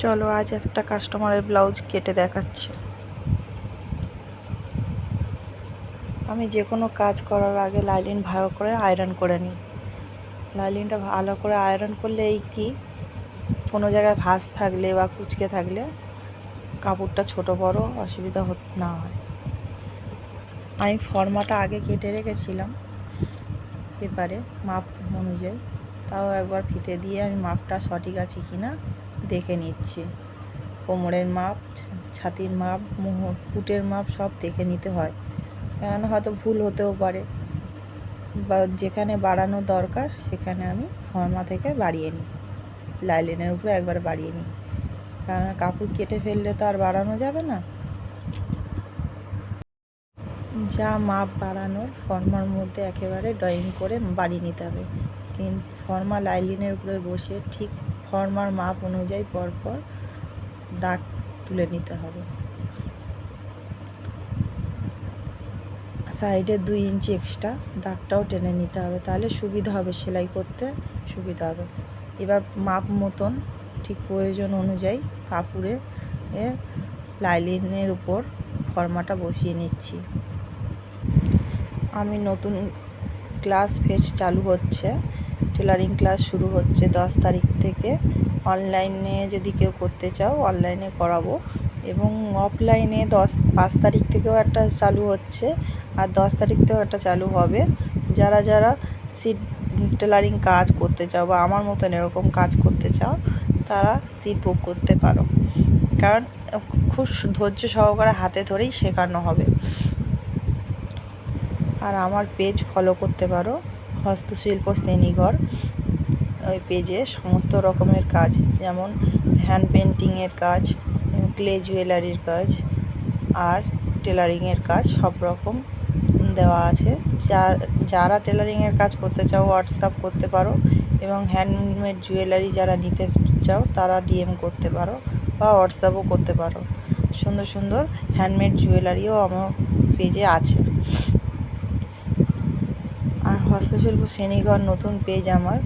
চলো আজ একটা কাস্টমারের ব্লাউজ কেটে দেখাচ্ছি। আমি যে কোনো কাজ করার আগে লাইলিন ভালো করে আয়রন করে নিই। লাইলিনটা ভালো করে আয়রন করলে এই কি কোনো জায়গায় ভাঁজ থাকলে বা কুচকে থাকলে কাপড়টা ছোট বড় অসুবিধা না হয়। আমি ফর্মাটা আগে কেটে রেখেছিলাম পেপারে মাপ অনুযায়ী, তাও একবার ফিতে দিয়ে আমি মাপটা সঠিক আছে কি না দেখে নিচ্ছি। কোমরের মাপ, ছাতির মাপ, পুটের মাপ সব দেখে নিতে হয়, কেন হয়তো ভুল হতেও পারে, বা যেখানে বাড়ানো দরকার সেখানে আমি ফর্মা থেকে বাড়িয়ে নিই, লাইলিনের উপরে একবার বাড়িয়ে নিই, কারণ কাপড় কেটে ফেললে তো আর বাড়ানো যাবে না। যা মাপ বাড়ানোর ফর্মার মধ্যে একেবারে ড্রয়িং করে বাড়িয়ে নিতে হবে, কিন্তু ফর্মা লাইলিনের উপরে বসে ঠিক ফর্মার মাপ অনুযায়ী পরপর দাগ তুলে নিতে হবে। সাইডে 2 ইঞ্চি এক্সট্রা দাগটাও টেনে নিতে হবে, তাহলে সুবিধা হবে, সেলাই করতে সুবিধা হবে। এবার মাপ মতন ঠিক প্রয়োজন অনুযায়ী কাপড়ে লাইলিনের উপর ফর্মাটা বসিয়ে নিচ্ছি। আমি নতুন ক্লাস ফের চালু হচ্ছে, টেলারিং ক্লাস শুরু হচ্ছে 10 তারিখ থেকে। অনলাইনে যদি কেউ করতে চাও অনলাইনে করাবো, এবং অফলাইনে 5 তারিখ থেকেও একটা চালু হচ্ছে, আর 10 তারিখ থেকেও একটা চালু হবে। যারা যারা সিট টেলারিং কাজ করতে চাও বা আমার মতন এরকম কাজ করতে চাও তারা সিট বুক করতে পারো, কারণ খুব ধৈর্য সহকারে হাতে ধরেই শেখানো হবে। আর আমার পেজ ফলো করতে পারো, হস্তশিল্প শ্রেণীঘর। ওই পেজে সমস্ত রকমের কাজ, যেমন হ্যান্ড পেন্টিংয়ের কাজ, ক্লে জুয়েলারির কাজ আর টেলারিংয়ের কাজ সব রকম দেওয়া আছে। যারা টেলারিংয়ের কাজ করতে চাও হোয়াটসঅ্যাপ করতে পারো, এবং হ্যান্ডমেড জুয়েলারি যারা নিতে চাও তারা ডিএম করতে পারো বা হোয়াটসঅ্যাপও করতে পারো। সুন্দর সুন্দর হ্যান্ডমেড জুয়েলারিও আমার পেজে আছে। আর হস্তশিল্প শ্রেণীঘর নতুন পেজ আমার,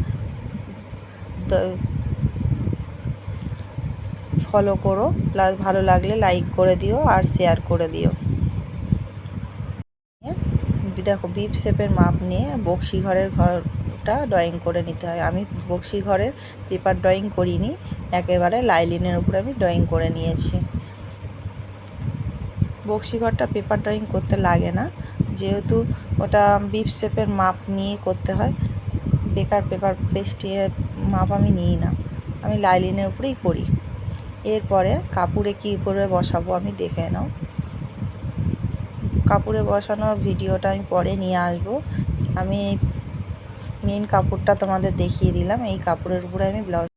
ফলো করো, প্লাস ভালো লাগলে লাইক করে দিও আর শেয়ার করে দিও। দেখো বিপ শেপের মাপ নিয়ে বক্সি ঘরের ঘরটা ড্রয়িং করে নিতে হয়। আমি বক্সি ঘরের পেপার ড্রয়িং করিনি, একেবারে লাইলিনের উপরে আমি ড্রয়িং করে নিয়েছি। বক্সি ঘরটা পেপার ড্রয়িং করতে লাগে না, যেহেতু ওটা বিপ শেপের মাপ নিয়ে করতে হয়। বেকার পেপার পেস্টের মাপ আমি নিই না, আমি লাইলিনের উপরেই করি। এরপরে কাপড়ে কী করে বসাবো আমি দেখে নাও। কাপড়ে বসানোর ভিডিওটা আমি পরে নিয়ে আসবো। আমি মেন কাপড়টা তোমাদের দেখিয়ে দিলাম, এই কাপড়ের উপরে আমি ব্লাউজ